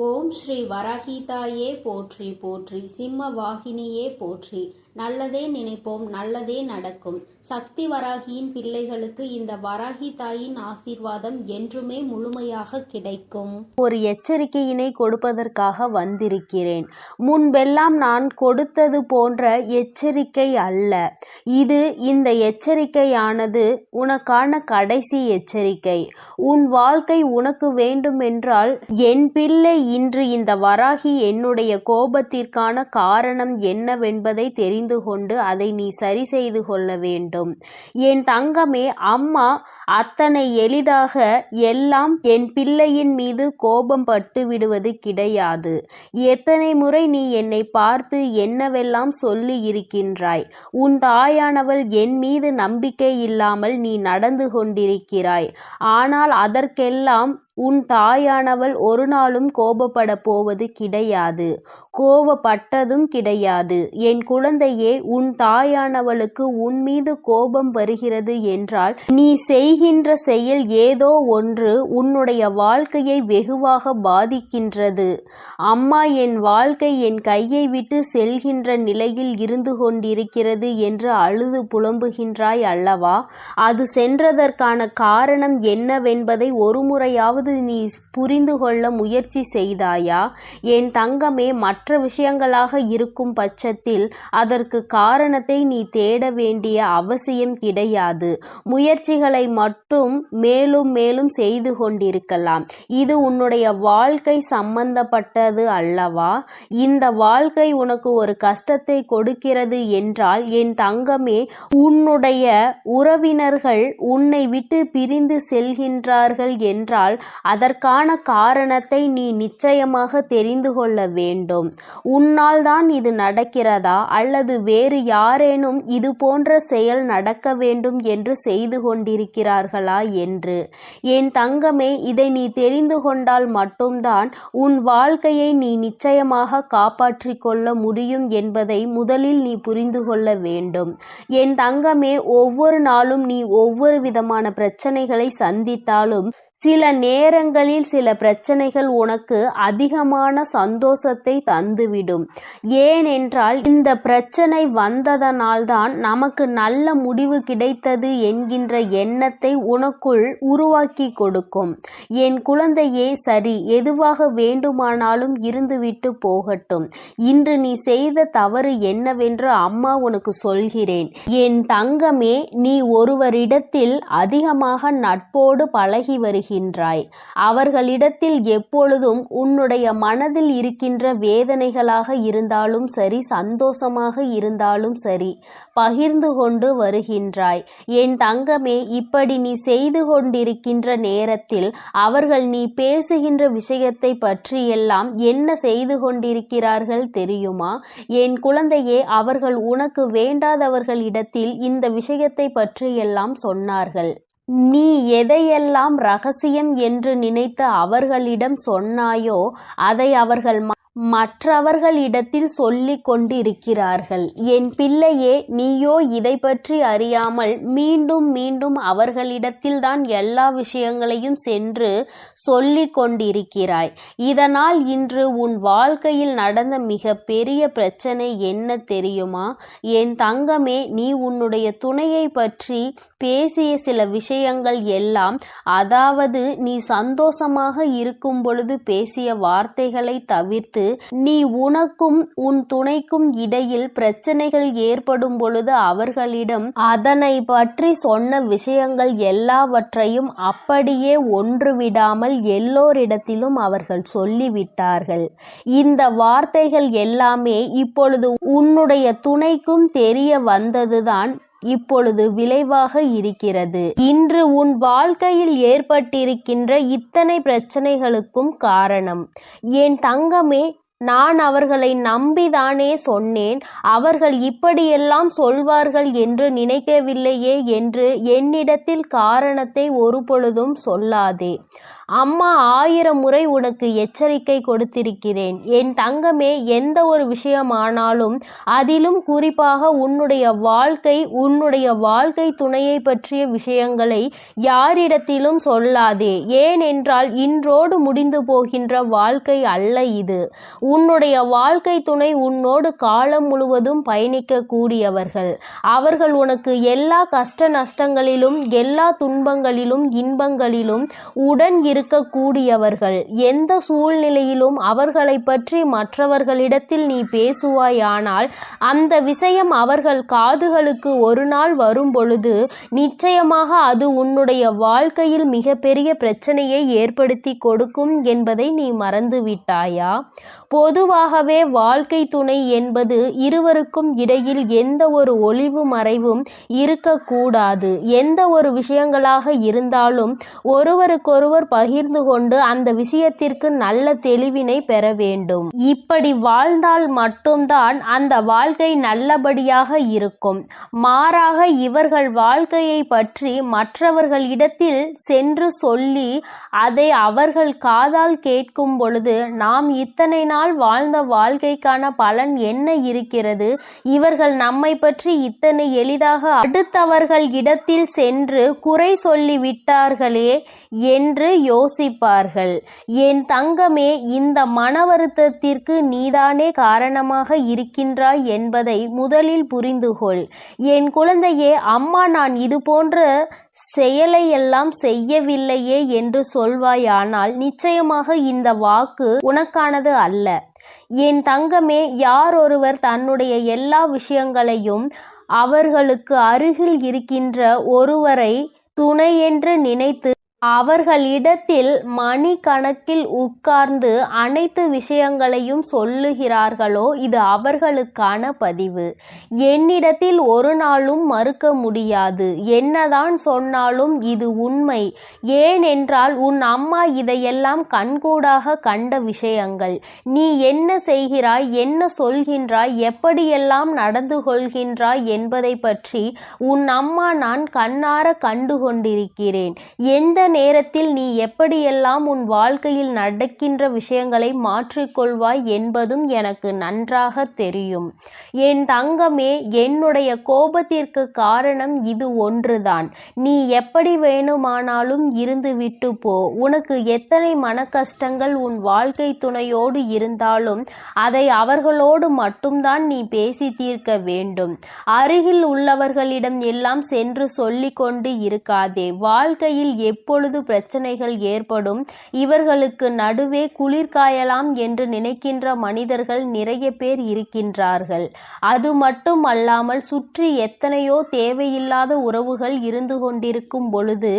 ஓம் ஸ்ரீ வராகிதாயே போற்றி போற்றி, சிம்ம வாகினியே போற்றி. நல்லதே நினைப்போம், நல்லதே நடக்கும். சக்தி வராகியின் பிள்ளைகளுக்கு இந்த வராகி தாயின் ஆசீர்வாதம் என்றுமே முழுமையாக கிடைக்கும். ஒரு எச்சரிக்கையினை கொடுப்பதற்காக வந்திருக்கிறேன். முன்பெல்லாம் நான் கொடுத்தது போன்ற எச்சரிக்கை அல்ல இது. இந்த எச்சரிக்கையானது உனக்கான கடைசி எச்சரிக்கை. உன் வாழ்க்கை உனக்கு வேண்டுமென்றால் என் பிள்ளை, இன்று இந்த வராகி என்னுடைய கோபத்திற்கான காரணம் என்னவென்பதை தெரிந்து கொண்டு அதை நீ சரி செய்து கொள்ள வேண்டும். என் தங்கமே, அம்மா அத்தனை எளிதாக எல்லாம் என் பிள்ளையின் மீது கோபம் பட்டு விடுவது கிடையாது. எத்தனை முறை நீ என்னை பார்த்து என்னவெல்லாம் சொல்லி இருக்கின்றாய். உன் தாயானவள் என் மீது நம்பிக்கை இல்லாமல் நீ நடந்து கொண்டிருக்கிறாய். ஆனால் அதற்கெல்லாம் உன் தாயானவள் ஒரு நாளும் கோபப்பட போவது கிடையாது, கோபப்பட்டதும் கிடையாது. என் குழந்தையே, உன் தாயானவளுக்கு உன் மீது கோபம் வருகிறது என்றால் நீ செய்கின்ற செயல் ஏதோ ஒன்று உன்னுடைய வாழ்க்கையை வெகுவாக பாதிக்கின்றது. அம்மா, என் வாழ்க்கை என் கையை விட்டு செல்கின்ற நிலையில் இருந்து கொண்டிருக்கிறது என்று அழுது புலம்புகின்றாய் அல்லவா? அது சென்றதற்கான காரணம் என்னவென்பதை ஒரு முறையாவது நீ புரிந்து கொள்ள முயற்சி செய்தாயா? என் தங்கமே, மற்ற விஷயங்களாக இருக்கும் பட்சத்தில் அதற்கு காரணத்தை நீ தேட வேண்டிய அவசியம் கிடையாது. முயற்சிகளை மட்டும் மேலும் மேலும் செய்து கொண்டிருக்கலாம். இது உன்னுடைய வாழ்க்கை சம்பந்தப்பட்டது அல்லவா? இந்த வாழ்க்கை உனக்கு ஒரு கஷ்டத்தை கொடுக்கிறது என்றால் என் தங்கமே, உன்னுடைய உறவினர்கள் உன்னை விட்டு பிரிந்து செல்கின்றார்கள் என்றால் அதற்கான காரணத்தை நீ நிச்சயமாக தெரிந்து கொள்ள வேண்டும். உன்னால் தான் இது நடக்கிறதா அல்லது வேறு யாரேனும் இது போன்ற செயல் நடக்க வேண்டும் என்று செய்து கொண்டிருக்கிறார்களா என்று. என் தங்கமே, இதை நீ தெரிந்து கொண்டால் மட்டும்தான் உன் வாழ்க்கையை நீ நிச்சயமாக காப்பாற்றிக் கொள்ள முடியும் என்பதை முதலில் நீ புரிந்து கொள்ள வேண்டும். என் தங்கமே, ஒவ்வொரு நாளும் நீ ஒவ்வொரு விதமான பிரச்சனைகளை சந்தித்தாலும் சில நேரங்களில் சில பிரச்சனைகள் உனக்கு அதிகமான சந்தோஷத்தை தந்துவிடும். ஏனென்றால் இந்த பிரச்சனை வந்ததனால்தான் நமக்கு நல்ல முடிவு கிடைத்தது என்கின்ற எண்ணத்தை உனக்குள் உருவாக்கி கொடுக்கும். என் குழந்தையே, சரி, எதுவாக வேண்டுமானாலும் இருந்துவிட்டு போகட்டும். இன்று நீ செய்த தவறு என்னவென்று அம்மா உனக்கு சொல்கிறேன். என் தங்கமே, நீ ஒருவரிடத்தில் அதிகமாக நட்போடு பழகி வருகிறாய். அவர்களிடத்தில் எப்பொழுதும் உன்னுடைய மனதில் இருக்கின்ற வேதனைகளாக இருந்தாலும் சரி, சந்தோஷமாக இருந்தாலும் சரி, பகிர்ந்து கொண்டு வருகின்றாய். என் தங்கமே, இப்படி நீ செய்து கொண்டிருக்கின்ற நேரத்தில் அவர்கள் நீ பேசுகின்ற விஷயத்தை பற்றியெல்லாம் என்ன செய்து கொண்டிருக்கிறார்கள் தெரியுமா? என் குழந்தையே, அவர்கள் உனக்கு வேண்டாதவர்களிடத்தில் இந்த விஷயத்தை பற்றியெல்லாம் சொன்னார்கள். நீ எதையெல்லாம் ரகசியம் என்று நினைத்து அவர்களிடம் சொன்னாயோ அதை அவர்கள் மற்றவர்களிடத்தில் சொல்லிக் கொண்டிருக்கிறார்கள். என் பிள்ளையே, நீயோ இதை பற்றி அறியாமல் மீண்டும் மீண்டும் அவர்களிடத்தில்தான் எல்லா விஷயங்களையும் சென்று சொல்லிக் கொண்டிருக்கிறாய். இதனால் இன்று உன் வாழ்க்கையில் நடந்த மிக பெரிய பிரச்சனை என்ன தெரியுமா? என் தங்கமே, நீ உன்னுடைய துணையை பற்றி பேசிய சில விஷயங்கள் எல்லாம், அதாவது நீ சந்தோஷமாக இருக்கும் பொழுது பேசிய வார்த்தைகளை தவிர்த்து நீ உனக்கும் உன் துணைக்கும் இடையில் பிரச்சனைகள் ஏற்படும் பொழுது அவர்களிடம் அதனை பற்றி சொன்ன விஷயங்கள் எல்லாவற்றையும் அப்படியே ஒன்று விடாமல் எல்லோரிடத்திலும் அவர்கள் சொல்லிவிட்டார்கள். இந்த வார்த்தைகள் எல்லாமே இப்பொழுது உன்னுடைய துணைக்கும் தெரிய வந்ததுதான் இப்பொழுது விளைவாக இருக்கிறது. இன்று உன் வாழ்க்கையில் ஏற்பட்டிருக்கின்ற இத்தனை பிரச்சனைகளுக்கும் காரணம். என் தங்கமே, நான் அவர்களை நம்பிதானே சொன்னேன். அவர்கள் இப்படியெல்லாம் சொல்வார்கள் என்று நினைக்கவில்லையே என்று என்னிடத்தில் காரணத்தை ஒரு பொழுதும் சொல்லாதே. அம்மா 1000 முறை உனக்கு எச்சரிக்கை கொடுத்திருக்கிறேன். என் தங்கமே, எந்த ஒரு விஷயமானாலும் அதிலும் குறிப்பாக உன்னுடைய வாழ்க்கை துணையை பற்றிய விஷயங்களை யாரிடத்திலும் சொல்லாதே. ஏனென்றால் இன்றோடு முடிந்து போகின்ற வாழ்க்கை அல்ல இது. உன்னுடைய வாழ்க்கை துணை உன்னோடு காலம் முழுவதும் பயணிக்க கூடியவர்கள். அவர்கள் உனக்கு எல்லா கஷ்ட நஷ்டங்களிலும், எல்லா துன்பங்களிலும், இன்பங்களிலும் உடன் இருக்கக்கூடியவர்கள். எந்த சூழ்நிலையிலும் அவர்களை பற்றி மற்றவர்களிடத்தில் நீ பேசுவாயானால் அந்த விஷயம் அவர்கள் காதுகளுக்கு ஒரு நாள் வரும் பொழுது நிச்சயமாக அது உன்னுடைய வாழ்க்கையில் மிகப்பெரிய பிரச்சனையை ஏற்படுத்தி கொடுக்கும் என்பதை நீ மறந்துவிட்டாயா? பொதுவாகவே வாழ்க்கை துணை என்பது இருவருக்கும் இடையில் எந்த ஒரு ஒளிவு மறைவும் இருக்கக்கூடாது. எந்த ஒரு விஷயங்களாக இருந்தாலும் ஒருவருக்கொருவர் பகிர்ந்து கொண்டு அந்த விஷயத்திற்கு நல்ல தெளிவினை பெற வேண்டும். இப்படி வாழ்ந்தால் மட்டும்தான் அந்த வாழ்க்கை நல்லபடியாக இருக்கும். மாறாக இவர்கள் வாழ்க்கையை பற்றி மற்றவர்களிடத்தில் சென்று சொல்லி அதை அவர்கள் காதால் கேட்கும் பொழுது நாம் இத்தனை நாள் வாழ்ந்த வாழ்க்கைக்கான பலன் என்ன இருக்கிறது? இவர்கள் நம்மை பற்றி இத்தனை எளிதாக அடுத்தவர்கள் இடத்தில் சென்று குறை சொல்லி விட்டார்களே என்று யோசிப்பார்கள். என் தங்கமே, இந்த மன வருத்தத்திற்கு நீதானே காரணமாக இருக்கின்றாய் என்பதை முதலில் புரிந்துகொள். என் குழந்தையே, அம்மா நான் இது போன்ற செயலையெல்லாம் செய்யவில்லையே என்று சொல்வாயானால் நிச்சயமாக இந்த வாக்கு உனக்கானது அல்ல. என் தங்கமே, யார் ஒருவர் தன்னுடைய எல்லா விஷயங்களையும் அவர்களுக்கு அருகில் இருக்கின்ற ஒருவரை துணையென்று நினைத்து அவர்களிடத்தில் மணிக்கணக்கில் உட்கார்ந்து அனைத்து விஷயங்களையும் சொல்லுகிறார்களோ இது அவர்களுக்கான பதிவு. என்னிடத்தில் ஒரு நாளும் மறுக்க முடியாது. என்னதான் சொன்னாலும் இது உண்மை. ஏனென்றால் உன் அம்மா இதையெல்லாம் கண்கூடாக கண்ட விஷயங்கள். நீ என்ன செய்கிறாய், என்ன சொல்கின்றாய், எப்படியெல்லாம் நடந்து கொள்கின்றாய் என்பதை பற்றி உன் அம்மா நான் கண்ணார கண்டு கொண்டிருக்கிறேன். எந்த நேரத்தில் நீ எப்படியெல்லாம் உன் வாழ்க்கையில் நடக்கின்ற விஷயங்களை மாற்றிக்கொள்வாய் என்பதும் எனக்கு நன்றாக தெரியும். என் தங்கமே, என்னுடைய கோபத்திற்கு காரணம் இது ஒன்றுதான். நீ எப்படி வேணுமானாலும் இருந்து விட்டு போ. உனக்கு எத்தனை மன கஷ்டங்கள் உன் வாழ்க்கை துணையோடு இருந்தாலும் அதை அவர்களோடு மட்டும்தான் நீ பேசி தீர்க்க வேண்டும். அருகில் உள்ளவர்களிடம் எல்லாம் சென்று சொல்லிக் கொண்டு இருக்காதே. வாழ்க்கையில் எப்பொழுது பிரச்சனைகள் ஏற்படும், இவர்களுக்கு நடுவே குளிர்காயலாம் என்று நினைக்கின்ற மனிதர்கள் நிறைய பேர் இருக்கின்றார்கள். அது மட்டும் அல்லாமல் சுற்றி எத்தனையோ தேவையில்லாத உறவுகள் இருந்து கொண்டிருக்கும் பொழுது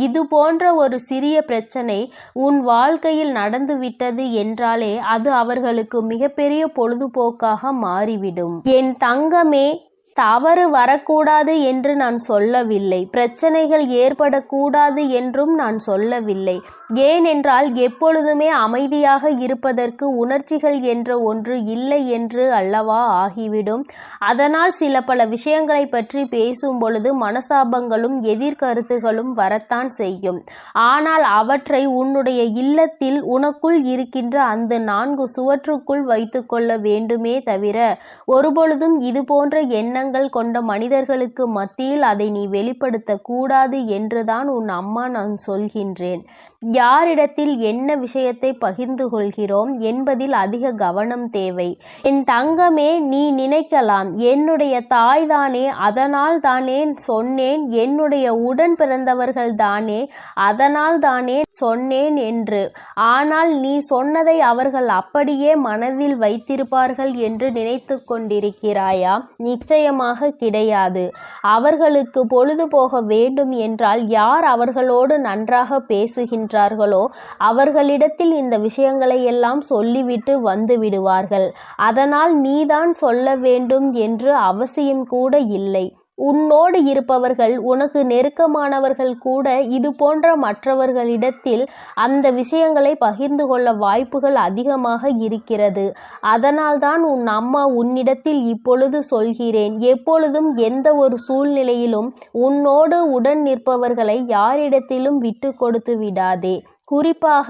இது போன்ற ஒரு சிறிய பிரச்சனை உன் வாழ்க்கையில் நடந்துவிட்டது என்றாலே அது அவர்களுக்கு மிகப்பெரிய பொழுதுபோக்காக மாறிவிடும். என் தங்கமே, தவறு வரக்கூடாது என்று நான் சொல்லவில்லை. பிரச்சனைகள் ஏற்படக்கூடாது என்றும் நான் சொல்லவில்லை. ஏனென்றால் எப்பொழுதுமே அமைதியாக இருப்பதற்கு உணர்ச்சிகள் என்ற ஒன்று இல்லை என்று அல்லவா ஆகிவிடும். அதனால் சில பல விஷயங்களை பற்றி பேசும் பொழுது மனசாபங்களும் எதிர்கருத்துகளும் வரத்தான் செய்யும். ஆனால் அவற்றை உன்னுடைய இல்லத்தில் உனக்குள் இருக்கின்ற அந்த 4 சுவற்றுக்குள் வைத்து கொள்ள வேண்டுமே தவிர ஒருபொழுதும் இது போன்ற எண்ணங்கள் கொண்ட மனிதர்களுக்கு மத்தியில் அதை நீ வெளிப்படுத்த கூடாது என்றுதான் உன் அம்மா நான் சொல்கின்றேன். யாரிடத்தில் என்ன விஷயத்தை பகிர்ந்து கொள்கிறோம் என்பதில் அதிக கவனம் தேவை. என் தங்கமே, நீ நினைக்கலாம் என்னுடைய தாய் தானே, அதனால் தானே சொன்னேன், என்னுடைய உடன் பிறந்தவர்கள் தானே, அதனால் தானே சொன்னேன் என்று. ஆனால் நீ சொன்னதை அவர்கள் அப்படியே மனதில் வைத்திருப்பார்கள் என்று நினைத்து கொண்டிருக்கிறாயா? நிச்சயமாக கிடையாது. அவர்களுக்கு பொழுது போக வேண்டும் என்றால் யார் அவர்களோடு நன்றாக பேசுகின்றார்களோ அவர்களிடத்தில் இந்த விஷயங்களை எல்லாம் சொல்லிவிட்டு வந்து விடுவார்கள். அதனால் நீதான் சொல்ல வேண்டும் என்று அவசியம் கூட இல்லை. உன்னோடு இருப்பவர்கள், உனக்கு நெருக்கமானவர்கள் கூட இது போன்ற மற்றவர்களிடத்தில் அந்த விஷயங்களை பகிர்ந்து கொள்ள வாய்ப்புகள் அதிகமாக இருக்கிறது. அதனால்தான் உன் அம்மா உன்னிடத்தில் இப்பொழுது சொல்கிறேன். எப்பொழுதும் எந்த ஒரு சூழ்நிலையிலும் உன்னோடு உடன் நிற்பவர்களை யாரிடத்திலும் விட்டு கொடுத்து விடாதே. குறிப்பாக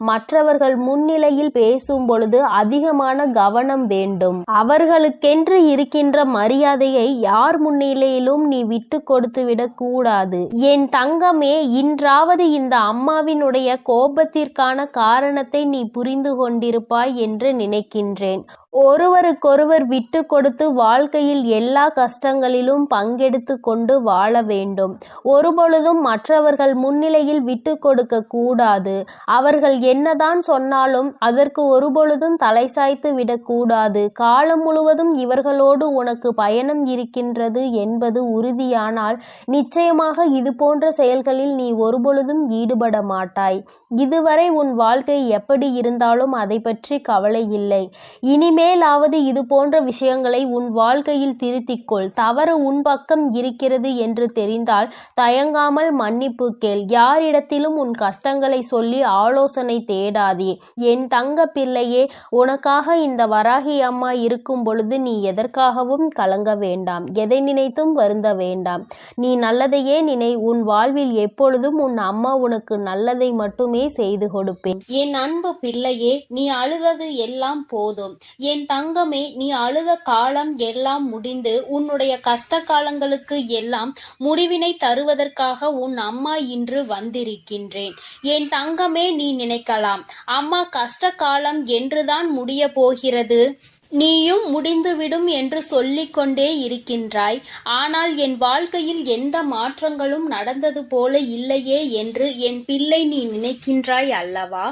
மற்றவர்கள் முன்னிலையில் பேசும் பொழுது அதிகமான கவனம் வேண்டும். அவர்களுக்கென்று இருக்கின்ற மரியாதையை யார் முன்னிலையிலும் நீ விட்டு கொடுத்து விடக் கூடாது. என் தங்கமே, இன்றாவது இந்த அம்மாவினுடைய கோபத்திற்கான காரணத்தை நீ புரிந்து கொண்டிருப்பாய் என்று நினைக்கின்றேன். ஒருவருக்கொருவர் விட்டு கொடுத்து வாழ்க்கையில் எல்லா கஷ்டங்களிலும் பங்கெடுத்து கொண்டு வாழ வேண்டும். ஒருபொழுதும் மற்றவர்கள் முன்னிலையில் விட்டு கொடுக்க கூடாது. அவர்கள் என்னதான் சொன்னாலும் அதற்கு ஒருபொழுதும் தலை சாய்த்து விடக்கூடாது. காலம் முழுவதும் இவர்களோடு உனக்கு பயணம் இருக்கின்றது என்பது உறுதியானால் நிச்சயமாக இது போன்ற செயல்களில் நீ ஒருபொழுதும் ஈடுபட மாட்டாய். இதுவரை உன் வாழ்க்கை எப்படி இருந்தாலும் அதை பற்றி கவலை இல்லை. இனிமேலாவது இது போன்ற விஷயங்களை உன் வாழ்க்கையில் திருத்திக்கொள். தவறு உன் பக்கம் இருக்கிறது என்று தெரிந்தால் தயங்காமல் மன்னிப்பு கேள். யாரிடத்திலும் உன் கஷ்டங்களை சொல்லி ஆலோசனை தேடாதே. என் தங்க பிள்ளையே, உனக்காக இந்த வராகி அம்மா இருக்கும் பொழுது நீ எதற்காகவும் கலங்க வேண்டாம். எதை நினைத்தும் வருந்த வேண்டாம். நீ நல்லதையே நினை. உன் வாழ்வில் எப்பொழுதும் உன் அம்மா உனக்கு நல்லதை மட்டுமே செய்து கொடுப்பேன். என் அன்பு பிள்ளையே, நீ அழுதது எல்லாம் போதும். என் தங்கமே, நீ அழுத காலம் எல்லாம் முடிந்து உன்னுடைய கஷ்ட காலங்களுக்கு எல்லாம் முடிவினை தருவதற்காக உன் அம்மா இன்று வந்திருக்கின்றேன். என் தங்கமே, நீ நினைக்கலாம், அம்மா கஷ்ட காலம் என்றுதான் முடிய போகிறது, நீயும் முடிந்துவிடும் என்று சொல்லிக் கொண்டே இருக்கின்றாய். ஆனால் என் வாழ்க்கையில் எந்த மாற்றங்களும் நடந்தது போல இல்லையே என்று என் பிள்ளை நீ நினைக்கின்றாய் அல்லவா?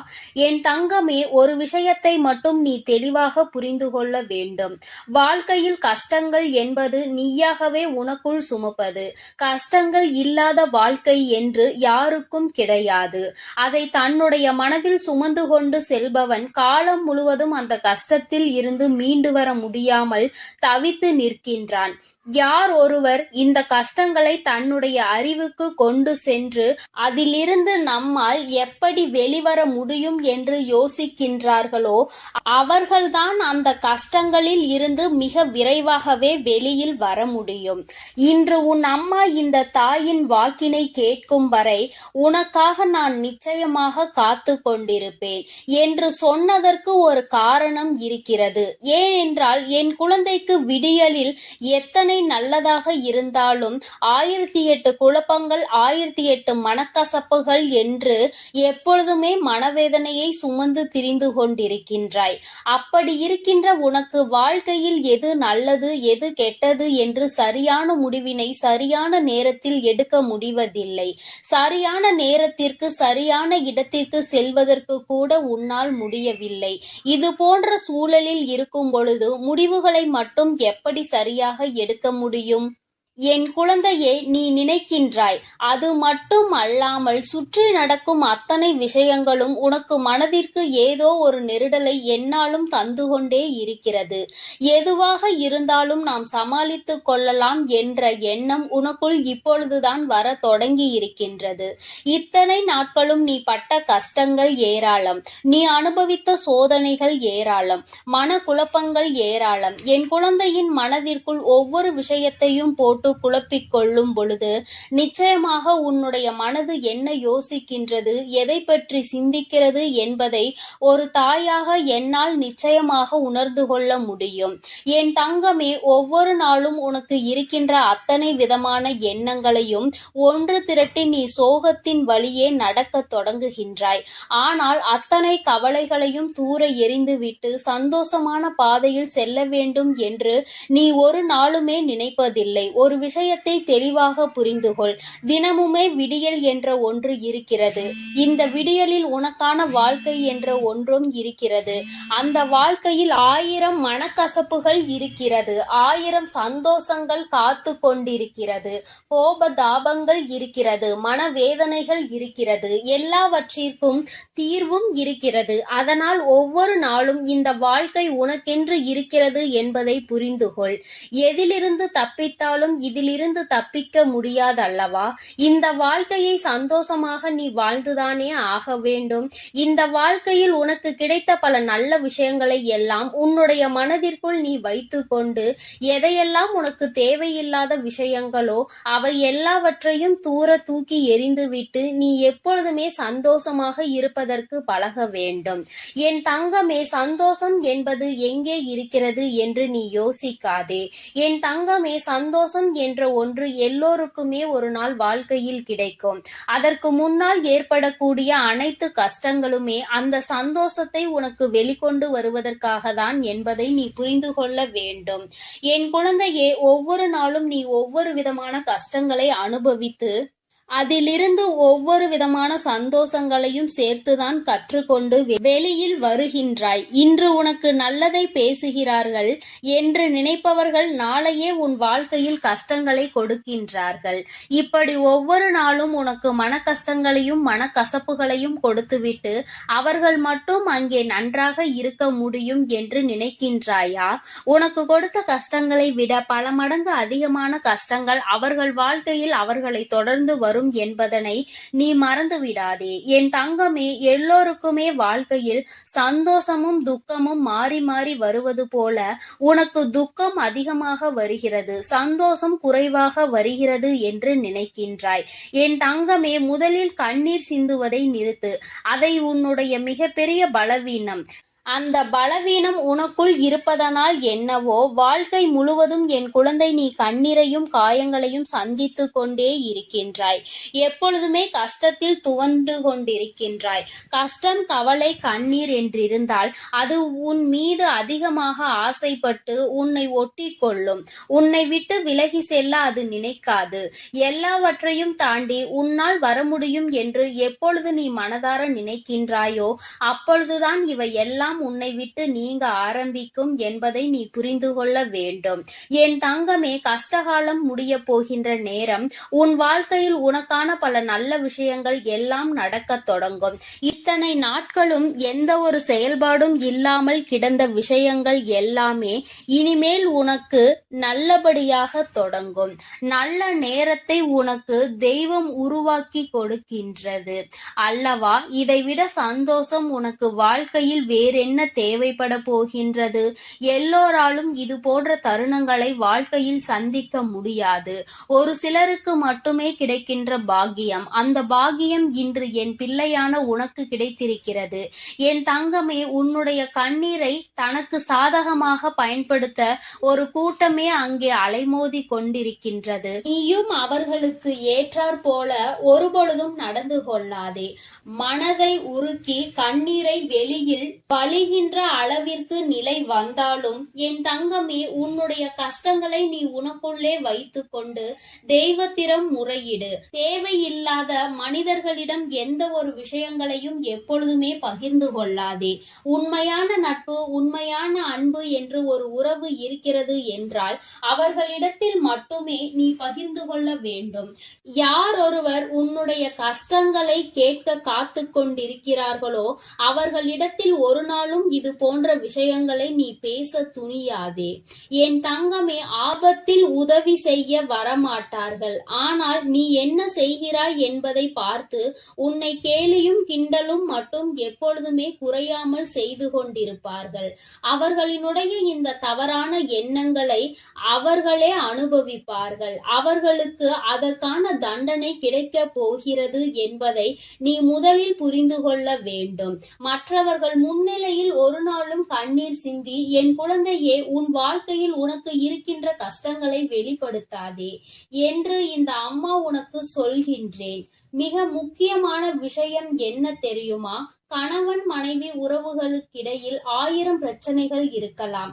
என் தங்கமே, ஒரு விஷயத்தை மட்டும் நீ தெளிவாக புரிந்து கொள்ள வேண்டும். வாழ்க்கையில் கஷ்டங்கள் என்பது நீயாகவே உனக்குள் சுமப்பது. கஷ்டங்கள் இல்லாத வாழ்க்கை என்று யாருக்கும் கிடையாது. அதை தன்னுடைய மனதில் சுமந்து கொண்டு செல்பவன் காலம் முழுவதும் அந்த கஷ்டத்தில் இருந்து மீண்டு வர முடியாமல் தவித்து நிற்கின்றான். யார் ஒருவர் இந்த கஷ்டங்களை தன்னுடைய அறிவுக்கு கொண்டு சென்று அதிலிருந்து நம்மால் எப்படி வெளிவர முடியும் என்று யோசிக்கின்றார்களோ அவர்கள்தான் அந்த கஷ்டங்களில் இருந்து மிக விரைவாகவே வெளியில் வர முடியும். இன்று உன் அம்மா இந்த தாயின் வாக்கினை கேட்கும் வரை உனக்காக நான் நிச்சயமாக காத்து கொண்டிருப்பேன் என்று சொன்னதற்கு ஒரு காரணம் இருக்கிறது. ஏனென்றால் என் குழந்தைக்கு விடியலில் எத்தனை நல்லதாக இருந்தாலும் 1008 குழப்பங்கள் 1008 மனக்கசப்புகள் என்று எப்பொழுதுமே மனவேதனையை சுமந்து திரிந்து கொண்டிருக்கின்றாய். அப்படி இருக்கின்ற உனக்கு வாழ்க்கையில் எது நல்லது எது கெட்டது என்று சரியான முடிவினை சரியான நேரத்தில் எடுக்க முடிவதில்லை. சரியான நேரத்திற்கு சரியான இடத்திற்கு செல்வதற்கு கூட உன்னால் முடியவில்லை. இது போன்ற சூழலில் இருக்கும் பொழுது முடிவுகளை மட்டும் எப்படி சரியாக எடுக்க முடியும்? என் குழந்தையே, நீ நினைக்கின்றாய், அது மட்டும் அல்லாமல் சுற்றி நடக்கும் அத்தனை விஷயங்களும் உனக்கு மனதிற்கு ஏதோ ஒரு நெருடலை என்னாலும் தந்து கொண்டே இருக்கிறது. எதுவாக இருந்தாலும் நாம் சமாளித்து கொள்ளலாம் என்ற எண்ணம் உனக்குள் இப்பொழுதுதான் வர தொடங்கி இருக்கின்றது. இத்தனை நாட்களும் நீ பட்ட கஷ்டங்கள் ஏராளம், நீ அனுபவித்த சோதனைகள் ஏராளம், மனக்குழப்பங்கள் ஏராளம். என் குழந்தையின் மனதிற்குள் ஒவ்வொரு விஷயத்தையும் போட்டு குழப்பிக் கொள்ளும் பொழுது நிச்சயமாக உன்னுடைய மனது என்ன யோசிக்கின்றது, எதை பற்றி சிந்திக்கிறது என்பதை ஒரு தாயாக என்னால் நிச்சயமாக உணர்ந்து கொள்ள முடியும். என் தங்கமே, ஒவ்வொரு நாளும் உனக்கு இருக்கின்ற அத்தனை விதமான எண்ணங்களையும் ஒன்று திரட்டி நீ சோகத்தின் வழியே நடக்க தொடங்குகின்றாய். ஆனால் அத்தனை கவலைகளையும் தூர எறிந்துவிட்டு சந்தோஷமான பாதையில் செல்ல வேண்டும் என்று நீ ஒரு நாளுமே நினைப்பதில்லை. ஒரு விஷயத்தை தெளிவாக புரிந்துகொள். தினமுமே விடியல் என்ற ஒன்று இருக்கிறது. இந்த விடியலில் உனக்கான வாழ்க்கை என்ற ஒன்றும் இருக்கிறது. அந்த வாழ்க்கையில் 1000 மனக்கசப்புகள் இருக்கிறது, 1000 சந்தோஷங்கள் காத்து கொண்டிருக்கிறது, கோபதாபங்கள் இருக்கிறது, மனவேதனைகள் இருக்கிறது, எல்லாவற்றிற்கும் தீர்வும் இருக்கிறது. அதனால் ஒவ்வொரு நாளும் இந்த வாழ்க்கை உனக்கென்று இருக்கிறது என்பதை புரிந்துகொள். எதிலிருந்து தப்பித்தாலும் இதிலிருந்து தப்பிக்க முடியாதல்லவா? இந்த வாழ்க்கையை சந்தோஷமாக நீ வாழ்ந்துதானே ஆக வேண்டும். இந்த வாழ்க்கையில் உனக்கு கிடைத்த பல நல்ல விஷயங்களை எல்லாம் உன்னுடைய மனதிற்குள் நீ வைத்துக்கொண்டு எதையெல்லாம் உனக்கு தேவையில்லாத விஷயங்களோ அவை எல்லாவற்றையும் தூர தூக்கி எறிந்துவிட்டு நீ எப்பொழுதுமே சந்தோஷமாக இருப்பதற்கு பழக வேண்டும். என் தங்கமே, சந்தோஷம் என்பது எங்கே இருக்கிறது என்று நீ யோசிக்காதே. என் தங்கமே, சந்தோஷம் என்ற ஒன்று எல்லோருக்குமே ஒரு நாள் வாழ்க்கையில் கிடைக்கும். அதற்கு முன்னால் ஏற்படக்கூடிய அனைத்து கஷ்டங்களுமே அந்த சந்தோஷத்தை உனக்கு வெளிக்கொண்டு வருவதற்காக தான் என்பதை நீ புரிந்து கொள்ள வேண்டும். என் குழந்தையே, ஒவ்வொரு நாளும் நீ ஒவ்வொரு விதமான கஷ்டங்களை அனுபவித்து அதிலிருந்து ஒவ்வொரு விதமான சந்தோஷங்களையும் சேர்த்துதான் கற்றுக்கொண்டு வெளியில் வருகின்றாய். இன்று உனக்கு நல்லதை பேசுகிறார்கள் என்று நினைப்பவர்கள் நாளையே உன் வாழ்க்கையில் கஷ்டங்களை கொடுக்கின்றார்கள். இப்படி ஒவ்வொரு நாளும் உனக்கு மன கஷ்டங்களையும் மனக்கசப்புகளையும் கொடுத்துவிட்டு அவர்கள் மட்டும் அங்கே நன்றாக இருக்க முடியும் என்று நினைக்கின்றாயா? உனக்கு கொடுத்த கஷ்டங்களை விட பல மடங்கு அதிகமான கஷ்டங்கள் அவர்கள் வாழ்க்கையில் அவர்களை தொடர்ந்து வரும் என்பதனை நீ மறந்து விடாதே. என் தங்கமே, எல்லோருக்குமே வாழ்க்கையில் சந்தோஷமும் துக்கமும் மாறி மாறி வருவது போல உனக்கு துக்கம் அதிகமாக வருகிறது, சந்தோஷம் குறைவாக வருகிறது என்று நினைக்கின்றாய். என் தங்கமே, முதலில் கண்ணீர் சிந்துவதை நிறுத்து. அதை உன்னுடைய மிகப்பெரிய பலவீனம். அந்த பலவீனம் உனக்குள் இருப்பதனால் என்னவோ வாழ்க்கை முழுவதும் என் குழந்தை நீ கண்ணீரையும் காயங்களையும் சந்தித்து கொண்டே இருக்கின்றாய். எப்பொழுதுமே கஷ்டத்தில் துவண்டு கொண்டிருக்கின்றாய். கஷ்டம், கவலை, கண்ணீர் என்றிருந்தால் அது உன் மீது அதிகமாக ஆசைப்பட்டு உன்னை ஒட்டி கொள்ளும். உன்னை விட்டு விலகி செல்ல அது நினைக்காது. எல்லாவற்றையும் தாண்டி உன்னால் வர முடியும் என்று எப்பொழுது நீ மனதார நினைக்கின்றாயோ அப்பொழுதுதான் இவை எல்லாம் உன்னை விட்டு நீங்க ஆரம்பிக்கும் என்பதை நீ புரிந்து கொள்ள வேண்டும். என் தங்கமே, கஷ்டகாலம் முடிய போகின்ற நேரம். உன் வாழ்க்கையில் உனக்கான பல நல்ல விஷயங்கள் எல்லாம் நடக்க தொடங்கும். இத்தனை நாட்களும் எந்த ஒரு செயல்பாடும் இல்லாமல் கிடந்த விஷயங்கள் எல்லாமே இனிமேல் உனக்கு நல்லபடியாக தொடங்கும். நல்ல நேரத்தை உனக்கு தெய்வம் உருவாக்கி கொடுக்கின்றது அல்லவா? இதைவிட சந்தோஷம் உனக்கு வாழ்க்கையில் வேறென்ன தேவைப்பட போகின்றது? எல்லோராலும் இது போன்ற தருணங்களை வாழ்க்கையில் சந்திக்க முடியாது. ஒரு சிலருக்கு மட்டுமே கிடைக்கின்ற பாக்கியம். அந்த பாக்கியம் இன்று என் பிள்ளையான உனக்கு கிடைத்திருக்கிறது. என் தங்கமே, உன்னுடைய கண்ணீரை தனக்கு சாதகமாக பயன்படுத்த ஒரு கூட்டமே அங்கே அலைமோதி கொண்டிருக்கின்றது. நீயும் அவர்களுக்கு ஏற்றாற் போல ஒருபொழுதும் நடந்து கொள்ளாதே. மனதை உருக்கி கண்ணீரை வெளியில் வழிகின்ற அளவிற்கு நிலை வந்தாலும் என் தங்கமே, உன்னுடைய கஷ்டங்களை நீ உனக்குள்ளே வைத்துக்கொண்டு தெய்வத்திடம் முறையிடு. தேவையில்லாத மனிதர்களிடம் எந்த ஒரு விஷயங்களையும் எப்பொழுதுமே பகிர்ந்து கொள்ளாதே. உண்மையான நட்பு, உண்மையான அன்பு என்று ஒரு உறவு இருக்கிறது என்றால் அவர்களிடத்தில் மட்டுமே நீ பகிர்ந்து கொள்ள வேண்டும். யார் ஒருவர் உன்னுடைய கஷ்டங்களை கேட்க காத்து கொண்டிருக்கிறார்களோ அவர்களிடத்தில் ஒரு நாளும் இது போன்ற விஷயங்களை நீ பேச துணியாதே. என் தங்கமே, ஆபத்தில் உதவி செய்ய வரமாட்டார்கள். ஆனால் நீ என்ன செய்கிறாய் என்பதை பார்த்து உன்னை கேலியும் கிண்டலும் மட்டும் எப்பொழுதுமே குறையாமல் செய்து கொண்டிருப்பார்கள். அவர்களினுடைய இந்த தவறான எண்ணங்களை அவர்களே அனுபவிப்பார்கள். அவர்களுக்கு அதற்கான தண்டனை கிடைக்க போகிறது என்பதை நீ முதலில் புரிந்து கொள்ள வேண்டும். மற்றவர்கள் முன்னிலையில் ஒரு நாளும் கண்ணீர் சிந்தி என் குழந்தையே, உன் வாழ்க்கையில் உனக்கு இருக்கின்ற கஷ்டங்களை வெளிப்படுத்தாதே என்று இந்த அம்மா உனக்கு சொல்கின்றேன். மிக முக்கியமான விஷயம் என்ன தெரியுமா? கணவன் மனைவி உறவுகளுக்கிடையில் 1000 பிரச்சனைகள் இருக்கலாம்.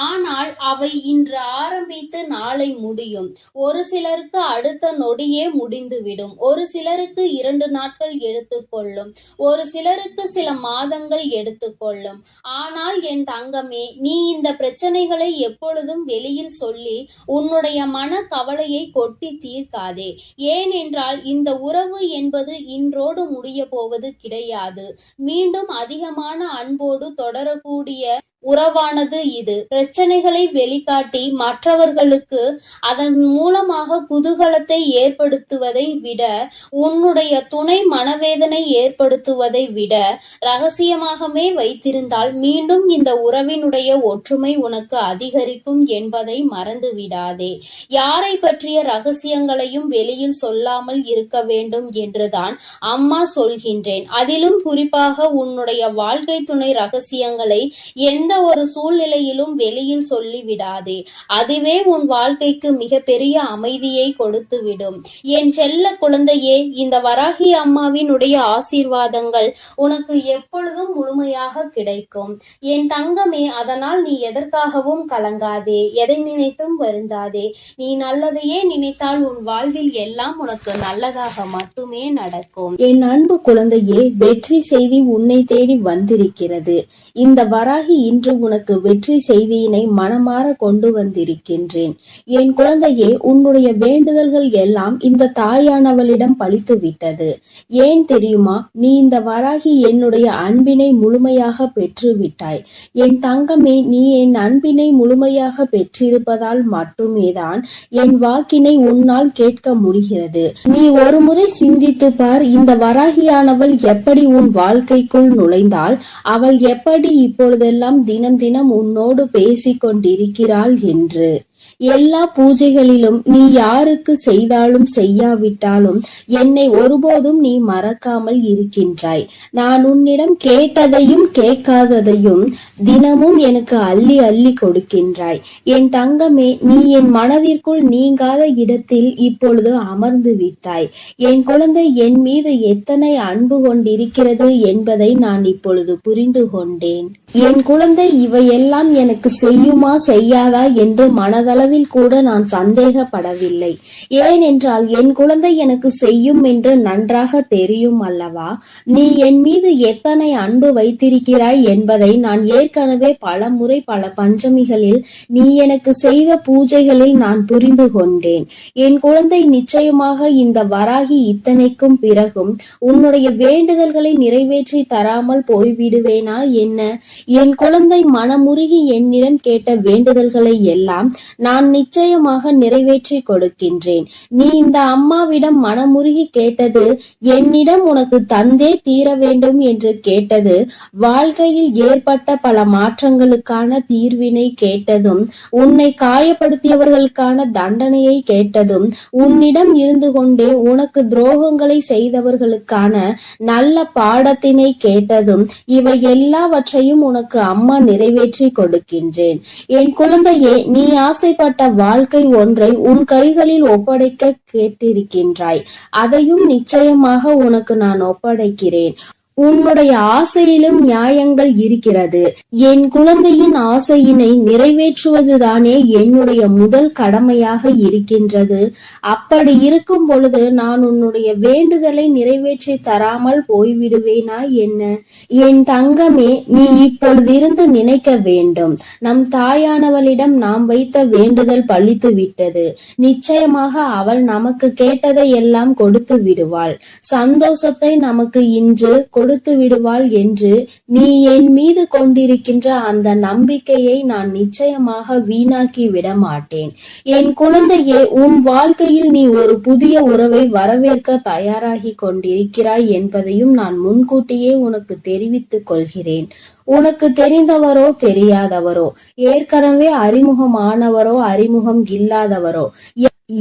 ஆனால் அவை இன்று ஆரம்பித்து நாளை முடியும். ஒரு சிலருக்கு அடுத்த நொடியே முடிந்துவிடும். ஒரு சிலருக்கு 2 நாட்கள் எடுத்துக்கொள்ளும். ஒரு சிலருக்கு சில மாதங்கள் எடுத்துக்கொள்ளும். ஆனால் என் தங்கமே, நீ இந்த பிரச்சனைகளை எப்பொழுதும் வெளியில் சொல்லி உன்னுடைய மன கவலையை கொட்டி தீர்க்காதே. ஏனென்றால் இந்த உறவு என்பது இன்றோடு முடிய போவது கிடையாது. மீண்டும் அதிகமான அன்போடு தொடரக்கூடிய உறவானது இது. பிரச்சனைகளை வெளிக்காட்டி மற்றவர்களுக்கு அதன் மூலமாக குதூகலத்தை ஏற்படுத்துவதை விட, உன்னுடைய துணை மனவேதனை ஏற்படுத்துவதை விட ரகசியமாகவே வைத்திருந்தால் மீண்டும் இந்த உறவினுடைய ஒற்றுமை உனக்கு அதிகரிக்கும் என்பதை மறந்து விடாதே. யாரை பற்றிய ரகசியங்களையும் வெளியில் சொல்லாமல் இருக்க வேண்டும் என்றுதான் அம்மா சொல்கின்றேன். அதிலும் குறிப்பாக உன்னுடைய வாழ்க்கை துணை ரகசியங்களை எந்த ஒரு சூழ்நிலையிலும் வெளியில் சொல்லிவிடாதே. அதுவே உன் வாழ்க்கைக்கு மிகப்பெரிய அமைதியை கொடுத்துவிடும். என் செல்ல குழந்தையே, இந்த வராகி அம்மாவினுடைய ஆசீர்வாதங்கள் உனக்கு எப்பொழுதும் முழுமையாக கிடைக்கும். என் தங்கமே, அதனால் நீ எதற்காகவும் கலங்காதே, எதை நினைத்தும் வருந்தாதே. நீ நல்லதையே நினைத்தால் உன் வாழ்வில் எல்லாம் உனக்கு நல்லதாக மட்டுமே நடக்கும். என் அன்பு குழந்தையே, வெற்றி செய்தி உன்னை தேடி வந்திருக்கிறது. இந்த வராகி இன்று உனக்கு வெற்றி செய்தியினை மனமாற கொண்டு வந்திருக்கின்றேன். என் குழந்தையே, உன்னுடைய வேண்டுதல்கள் எல்லாம் இந்த தாயானவளிடம் பலித்து விட்டது. ஏன் தெரியுமா? நீ இந்த வராகி என்னுடைய அன்பினை முழுமையாக பெற்று விட்டாய். என் தங்கமே, நீ என் அன்பினை முழுமையாக பெற்றிருப்பதால் மட்டுமேதான் என் வாக்கினை உன்னால் கேட்க முடிகிறது. நீ ஒரு முறை சிந்தித்து பார், இந்த வராகியானவள் எப்படி உன் வாழ்க்கைக்குள் நுழைந்தாள், அவள் எப்படி இப்பொழுதெல்லாம் தினம் தினம் உன்னோடு பேசிக் கொண்டிருக்கிறாள் என்று. எல்லா பூஜைகளிலும் நீ யாருக்கு செய்தாலும் செய்யாவிட்டாலும் என்னை ஒருபோதும் நீ மறக்காமல் இருக்கின்றாய். நான் உன்னிடம் கேட்டதையும் கேட்காததையும் தினமும் எனக்கு அள்ளி அள்ளி கொடுக்கின்றாய். என் தங்கமே, நீ என் மனதிற்குள் நீங்காத இடத்தில் இப்பொழுது அமர்ந்து விட்டாய். என் குழந்தை என் மீது எத்தனை அன்பு கொண்டிருக்கிறது என்பதை நான் இப்பொழுது புரிந்து கொண்டேன். என் குழந்தை இவையெல்லாம் எனக்கு செய்யுமா செய்யாதா என்று மனதளவில் கூட நான் சந்தேகப்படவில்லை. ஏனென்றால் என் குழந்தை எனக்கு செய்யும் என்று நன்றாக தெரியும் அல்லவா? நீ என் மீது எத்தனை அன்பு வைத்திருக்கிறாய் என்பதை நான் ஏற்கனவே பல முறை பல பஞ்சமிகளில் நீ எனக்கு செய்த பூஜைகளில் நான் புரிந்து கொண்டேன். என் குழந்தை, நிச்சயமாக இந்த வராகி இத்தனைக்கும் பிறகும் உன்னுடைய வேண்டுதல்களை நிறைவேற்றி தராமல் போய்விடுவேனா என்ன? என் குழந்தை, மனமுருகி என்னிடம் கேட்ட வேண்டுதல்களை எல்லாம் நான் நிச்சயமாக நிறைவேற்றி கொடுக்கின்றேன். நீ இந்த அம்மாவிடம் மனமுருகி கேட்டது, என்னிடம் உனக்கு தந்தே தீர வேண்டும் என்று கேட்டது, வாழ்க்கையில் ஏற்பட்ட பல மாற்றங்களுக்கான தீர்வினை கேட்டதும், உன்னை காயப்படுத்தியவர்களுக்கான தண்டனையை கேட்டதும், உன்னிடம் இருந்து கொண்டே உனக்கு துரோகங்களை செய்தவர்களுக்கான நல்ல பாடத்தினை கேட்டதும், இவை எல்லாவற்றையும் உனக்கு அம்மா நிறைவேற்றி கொடுக்கின்றேன். என் குழந்தையே, நீ ஆசைப்பட்ட வாழ்க்கை ஒன்றை உன் கைகளில் ஒப்படைக்க கேட்டிருக்கின்றாய். அதையும் நிச்சயமாக உனக்கு நான் ஒப்படைக்கிறேன். உன்னுடைய ஆசையிலும் நியாயங்கள் இருக்கிறது. என் குழந்தையின் ஆசையினை நிறைவேற்றுவதுதானே என்னுடைய முதல் கடமையாக இருக்கின்றது. அப்படி இருக்கும் பொழுது நான் உன்னுடைய வேண்டுதலை நிறைவேற்றி தராமல் போய்விடுவேனா என்ன? என் தங்கமே, நீ இப்பொழுதிருந்து நினைக்க வேண்டும், நம் தாயானவளிடம் நாம் வைத்த வேண்டுதல் பலித்து விட்டது. நிச்சயமாக அவள் நமக்கு கேட்டதை எல்லாம் கொடுத்து விடுவாள். சந்தோஷத்தை நமக்கு இன்று கொடுத்து விடுவாள் என்று நீ என் மீது கொண்டிருக்கின்ற அந்த நம்பிக்கையை நான் நிச்சயமாக வீணாக்கி விட மாட்டேன். என் குழந்தையே, உன் வாழ்க்கையில் நீ ஒரு புதிய உறவை வரவேற்க தயாராகி கொண்டிருக்கிறாய் என்பதையும் நான் முன்கூட்டியே உனக்கு தெரிவித்துக் கொள்கிறேன். உனக்கு தெரிந்தவரோ தெரியாதவரோ, ஏற்கனவே அறிமுகமானவரோ அறிமுகம் இல்லாதவரோ,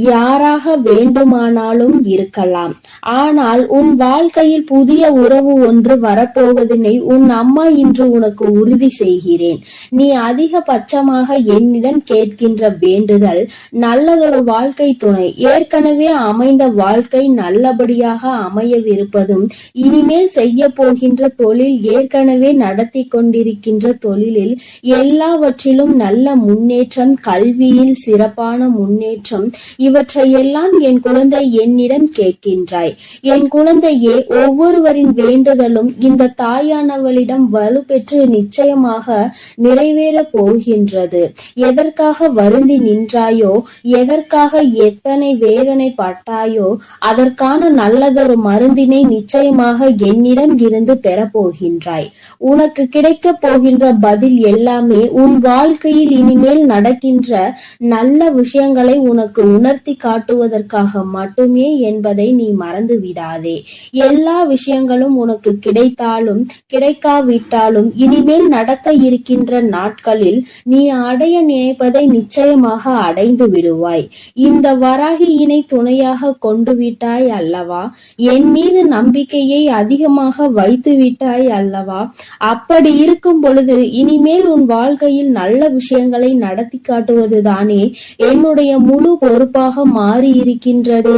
யாராக வேண்டுமானாலும் இருக்கலாம். ஆனால் உன் வாழ்க்கையில் புதிய உறவு ஒன்று வரப்போவதனை உன் அம்மா இன்று உனக்கு உறுதி செய்கிறேன். நீ அதிகபட்சமாக என்னிடம் கேட்கின்ற வேண்டுதல் நல்லதொரு வாழ்க்கை துணை, ஏற்கனவே அமைந்த வாழ்க்கை நல்லபடியாக அமையவிருப்பதும், இனிமேல் செய்ய போகின்ற தொழில், ஏற்கனவே நடத்தி கொண்டிருக்கின்ற தொழிலில் எல்லாவற்றிலும் நல்ல முன்னேற்றம், கல்வியில் சிறப்பான முன்னேற்றம், இவற்றையெல்லாம் என் குழந்தை என்னிடம் கேட்கின்றாய். என் குழந்தையே, ஒவ்வொருவரின் வேண்டுதலும் இந்த தாயானவளிடம் வலுப்பெற்று நிச்சயமாக நிறைவேற போகின்றது. எதற்காக வருந்தி நின்றாயோ, எதற்காக எத்தனை வேதனை பட்டாயோ, அதற்கான நல்லதொரு மருந்தினை நிச்சயமாக என்னிடம் இருந்து பெறப்போகின்றாய். உனக்கு கிடைக்க போகின்ற பதில் எல்லாமே உன் வாழ்க்கையில் இனிமேல் நடக்கின்ற நல்ல விஷயங்களை உனக்கு உணர்த்தி காட்டுவதற்காக மட்டுமே என்பதை நீ மறந்து விடாதே. எல்லா விஷயங்களும் உனக்கு கிடைத்தாலும் கிடைக்காவிட்டாலும் இனிமேல் நடக்க இருக்கின்ற நாட்களில் நீ அடைய நினைப்பதை நிச்சயமாக அடைந்து விடுவாய். இந்த வராகியினை துணையாக கொண்டு விட்டாய் அல்லவா? என் மீது நம்பிக்கையை அதிகமாக வைத்து விட்டாய் அல்லவா? அப்படி இருக்கும் பொழுது இனிமேல் உன் வாழ்க்கையில் நல்ல விஷயங்களை நடத்தி காட்டுவதுதானே என்னுடைய முழு பொறுப்பாக மாறி இருக்கின்றது.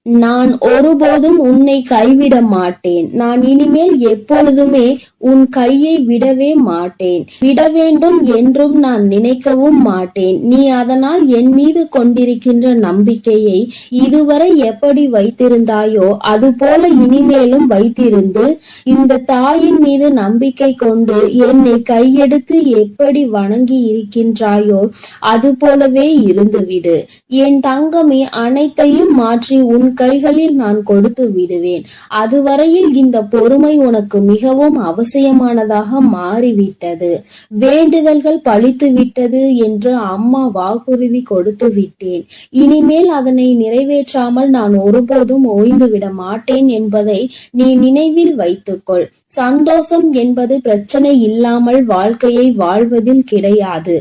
நான் ஒருபோதும் உன்னை கைவிட மாட்டேன். நான் இனிமேல் எப்பொழுதுமே உன் கையை விடவே மாட்டேன். விட வேண்டும் என்றும் நான் நினைக்கவும் மாட்டேன். நீ அதனால் என் மீது கொண்டிருக்கின்ற நம்பிக்கையை இதுவரை எப்படி வைத்திருந்தாயோ அதுபோல இனிமேலும் வைத்திருந்து இந்த தாயின் மீது நம்பிக்கை கொண்டு என்னை கையெடுத்து எப்படி வணங்கி இருக்கின்றாயோ அது போலவே இருந்துவிடு. என் தங்கமே, அனைத்தையும் மாற்றி உன் கைகளில் நான் கொடுத்து விடுவேன். அதுவரையில் இந்த பொறுமை உனக்கு மிகவும் அவசியமானதாக மாறிவிட்டது. வேண்டுதல்கள் பலித்து விட்டது என்று அம்மா வாக்குறுதி கொடுத்து விட்டேன். இனிமேல் அதனை நிறைவேற்றாமல் நான் ஒருபோதும் ஓய்ந்து விட மாட்டேன் என்பதை நீ நினைவில் வைத்துக்கொள். சந்தோஷம் என்பது பிரச்சனை இல்லாமல் வாழ்க்கையை வாழ்வதில் கிடையாது.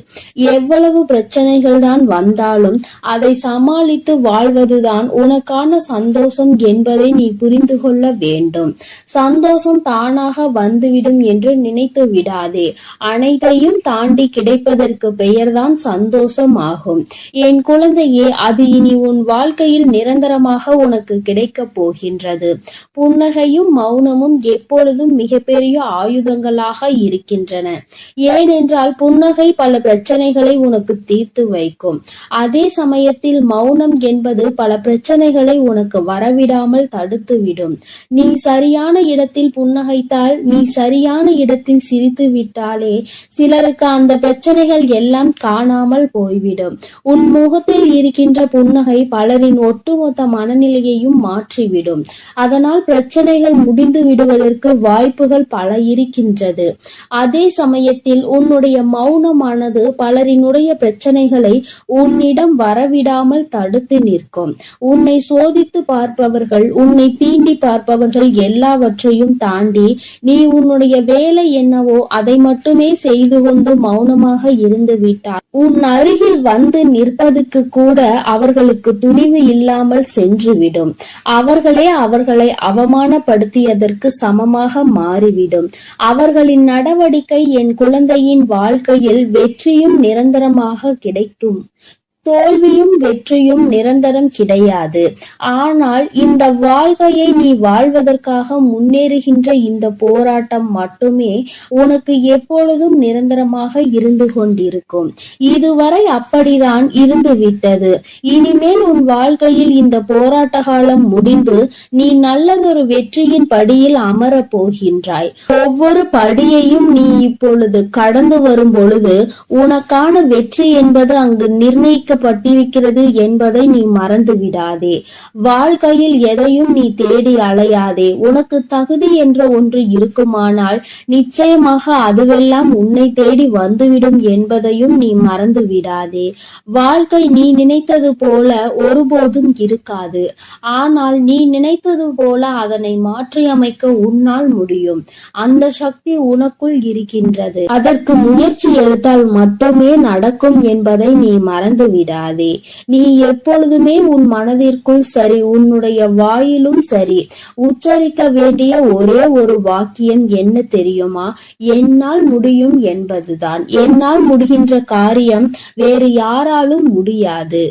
எவ்வளவு பிரச்சனைகள் தான் வந்தாலும் அதை சமாளித்து வாழ்வதுதான் உனக்கான சந்தோஷம் என்பதை நீ புரிந்து கொள்ள வேண்டும். சந்தோஷம் தானாக வந்துவிடும் என்று நினைத்து விடாதே. அனைத்தையும் தாண்டி கிடைப்பதற்கு பெயர்தான் சந்தோஷம் ஆகும். என் குழந்தையே, அது இனி உன் வாழ்க்கையில் நிரந்தரமாக உனக்கு கிடைக்க போகின்றது. புன்னகையும் மௌனமும் எப்பொழுதும் மிகப்பெரிய ஆயுதங்களாக இருக்கின்றன. ஏனென்றால் புன்னகை பல பிரச்சனைகளை உனக்கு தீர்த்து வைக்கும். அதே சமயத்தில் மௌனம் என்பது பல பிரச்சனைகளை உனக்கு வரவிடாமல் தடுத்துவிடும். நீ சரியான இடத்தில் புன்னகைத்தால், நீ சரியான இடத்தில் சிரித்து விட்டாலே சிலருக்கு அந்த பிரச்சனைகள் எல்லாம் காணாமல் போய்விடும். உன் முகத்தில் இருக்கின்ற புன்னகை பலரின் ஒட்டுமொத்த மனநிலையையும் மாற்றிவிடும். அதனால் பிரச்சனைகள் முடிந்து விடுவதற்கு வாய்ப்புகள் பல இருக்கின்றது. அதே சமயத்தில் உன்னுடைய மௌனமானது பலரினுடைய பிரச்சனைகளை உன்னிடம் வரவிடாமல் தடுத்து நிற்கும். உன்னை சோதித்து பார்ப்பவர்கள், உன்னை தீண்டி பார்ப்பவர்கள் எல்லாவற்றையும் தாண்டி நீ உன்னுடைய வேலை என்னவோ அதை மட்டுமே செய்து கொண்டு மௌனமாக இருந்து விட்டார். உன் அருகில் வந்து நிற்பதுக்கு கூட அவர்களுக்கு துணிவு இல்லாமல் சென்றுவிடும். அவர்களே அவர்களை அவமானப்படுத்தியதற்கு சமமாக மாறிவிடும். அவர்களின் நடவடிக்கை என் குழந்தையின் வாழ்க்கையில் வெற்றியும் நிரந்தரமாக கிடைக்கும். தோல்வியும் வெற்றியும் நிரந்தரம் கிடையாது. ஆனால் இந்த வாழ்க்கையை நீ வாழ்வதற்காக முன்னேறுகின்ற இந்த போராட்டம் மட்டுமே உனக்கு எப்பொழுதும் நிரந்தரமாக இருந்து கொண்டிருக்கும். இதுவரை அப்படிதான் இருந்து விட்டது. இனிமேல் உன் வாழ்க்கையில் இந்த போராட்ட காலம் முடிந்து நீ நல்லதொரு வெற்றியின் படியில் அமரப் போகின்றாய். ஒவ்வொரு படியையும் நீ இப்பொழுது கடந்து வரும் பொழுது உனக்கான வெற்றி என்பது அங்கு நிர்ணயிக்கப்பட்டிருக்கிறது என்பதை நீ மறந்து விடாதே. வாழ்க்கையில் எதையும் நீ தேடி அலையாதே. உனக்கு தகுதி என்ற ஒன்று இருக்குமானால் நிச்சயமாக அதுவெல்லாம் உன்னை தேடி வந்துவிடும் என்பதையும் நீ மறந்து விடாதே. வாழ்க்கை நீ நினைத்தது போல ஒருபோதும் இருக்காது. ஆனால் நீ நினைத்தது போல அதனை மாற்றியமைக்க உன்னால் முடியும். அந்த சக்தி உனக்குள் இருக்கின்றது. அதற்கு முயற்சி எடுத்தால் மட்டுமே நடக்கும் என்பதை நீ மறந்து விடாதே. நீ எப்பொழுதுமே உன் மனதிற்குள் சரி, உன்னுடைய வாயிலும் சரி, உச்சரிக்க வேண்டிய ஒரே ஒரு வாக்கியம் என்ன தெரியுமா? என்னால் முடியும் என்பதுதான். என்னால் முடிகின்ற காரியம் வேறு யாராலும் முடியாது.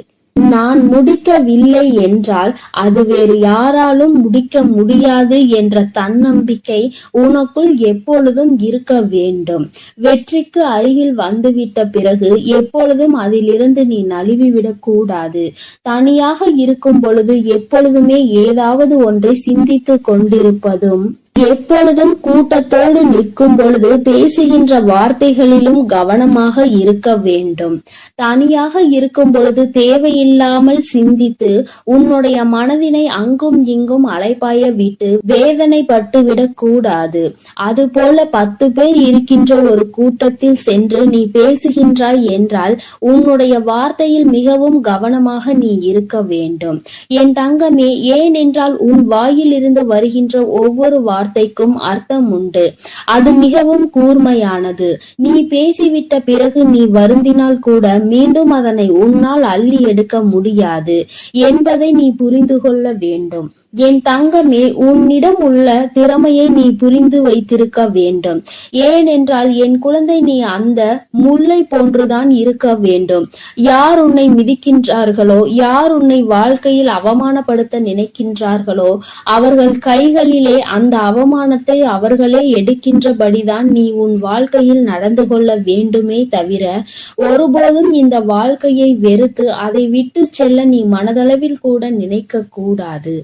நான் முடிக்கவில்லை என்றால் அது வேறு யாராலும் முடிக்க முடியாது என்ற தன்னம்பிக்கை உனக்குள் எப்பொழுதும் இருக்க வேண்டும். வெற்றிக்கு அருகில் வந்துவிட்ட பிறகு எப்பொழுதும் அதிலிருந்து நீ நழுவிவிடக் கூடாது. தனியாக இருக்கும் பொழுது எப்பொழுதுமே ஏதாவது ஒன்றை சிந்தித்து கொண்டிருப்பதும், எப்பொழுதும் கூட்டத்தோடு நிற்கும் பொழுது பேசுகின்ற வார்த்தைகளிலும் கவனமாக இருக்க வேண்டும். தனியாக இருக்கும் பொழுது தேவையில்லாமல் சிந்தித்து உன்னுடைய மனதினை அங்கும் இங்கும் அலைபாய விட்டு வேதனைப்பட்டு விடக் கூடாது. அதுபோல 10 பேர் இருக்கின்ற ஒரு கூட்டத்தில் சென்று நீ பேசுகின்றாய் என்றால் உன்னுடைய வார்த்தையில் மிகவும் கவனமாக நீ இருக்க வேண்டும். என் தங்கமே, ஏனென்றால் உன் வாயில் இருந்து வருகின்ற ஒவ்வொரு வார்த்தைக்கும் அர்த்தம் உண்டு. அது மிகவும் கூர்மையானது. நீ பேசிவிட்ட பிறகு நீ வருந்தினால் கூட மீண்டும் அதனை உன்னால் அள்ளி எடுக்க முடியாது என்பதை நீ புரிந்து கொள்ள வேண்டும். என் தங்கமே, உன்னிடம் உள்ள திறமையை நீ புரிந்து வைத்திருக்க வேண்டும். ஏனென்றால் என் குழந்தை, நீ அந்த முல்லை போன்றுதான் இருக்க வேண்டும். யார் உன்னை மிதிக்கின்றார்களோ, யார் உன்னை வாழ்க்கையில் அவமானப்படுத்த நினைக்கின்றார்களோ அவர்கள் கைகளிலே அந்த அவமானத்தை அவர்களே எடுக்கின்றபடிதான் நீ உன் வாழ்க்கையில் நடந்து கொள்ள வேண்டுமே தவிர ஒருபோதும் இந்த வாழ்க்கையை வெறுத்து அதை விட்டு செல்ல நீ மனதளவில் கூட நினைக்க கூடாது.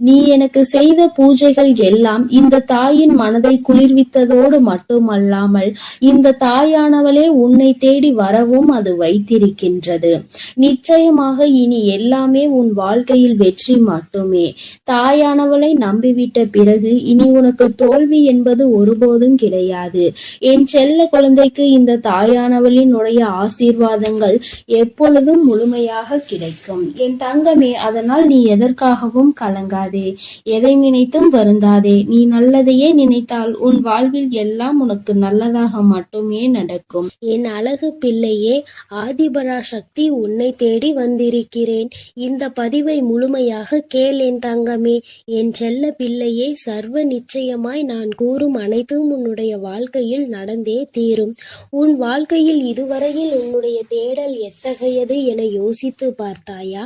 நீ எனக்கு செய்த பூஜைகள் எல்லாம் இந்த தாயின் மனதை குளிர்வித்ததோடு மட்டுமல்லாமல் இந்த தாயானவளே உன்னை தேடி வரவும் அது வைத்திருக்கின்றது. நிச்சயமாக இனி எல்லாமே உன் வாழ்க்கையில் வெற்றி மட்டுமே. தாயானவளை நம்பிவிட்ட பிறகு இனி உனக்கு தோல்வி என்பது ஒருபோதும் கிடையாது. என் செல்ல குழந்தைக்கு இந்த தாயானவளினுடைய ஆசீர்வாதங்கள் எப்பொழுதும் முழுமையாக கிடைக்கும். என் தங்கமே, அதனால் நீ எதற்காகவும் கலங்காதே, எதை நினைத்தும் வருந்தாதே. நீ நல்லதையே நினைத்தால் உன் வாழ்வில் எல்லாம் உனக்கு நல்லதாக மட்டுமே நடக்கும். என் அழகு பிள்ளையே, ஆதிபராசக்தி உன்னை தேடி வந்திருக்கிறேன். இந்த பதிவை முழுமையாக கேள் என் தங்கமே. என் செல்ல பிள்ளையே, சர்வ நிச்சயமாய் நான் கூறும் அனைத்தும் உன்னுடைய வாழ்க்கையில் நடந்தே தீரும். உன் வாழ்க்கையில் இதுவரையில் உன்னுடைய தேடல் எத்தகையது என யோசித்து பார்த்தாயா?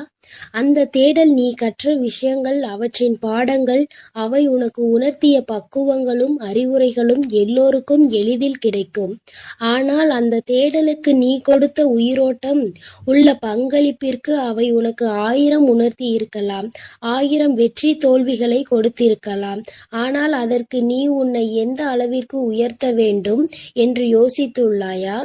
அந்த தேடல், நீ கற்ற விஷயங்கள், அவற்றின் பாடங்கள், அவை உனக்கு உணர்த்திய பக்குவங்களும் அறிவுரைகளும் எல்லோருக்கும் எளிதில் கிடைக்கும். ஆனால் அந்த தேடலுக்கு நீ கொடுத்த உயிரோட்டம் உள்ள பங்களிப்பிற்கு அவை உனக்கு 1000 உணர்த்தி இருக்கலாம், 1000 வெற்றி தோல்விகளை கொடுத்திருக்கலாம். ஆனால் அதற்கு நீ உன்னை எந்த அளவிற்கு உயர்த்த வேண்டும் என்று யோசித்துள்ளாயா?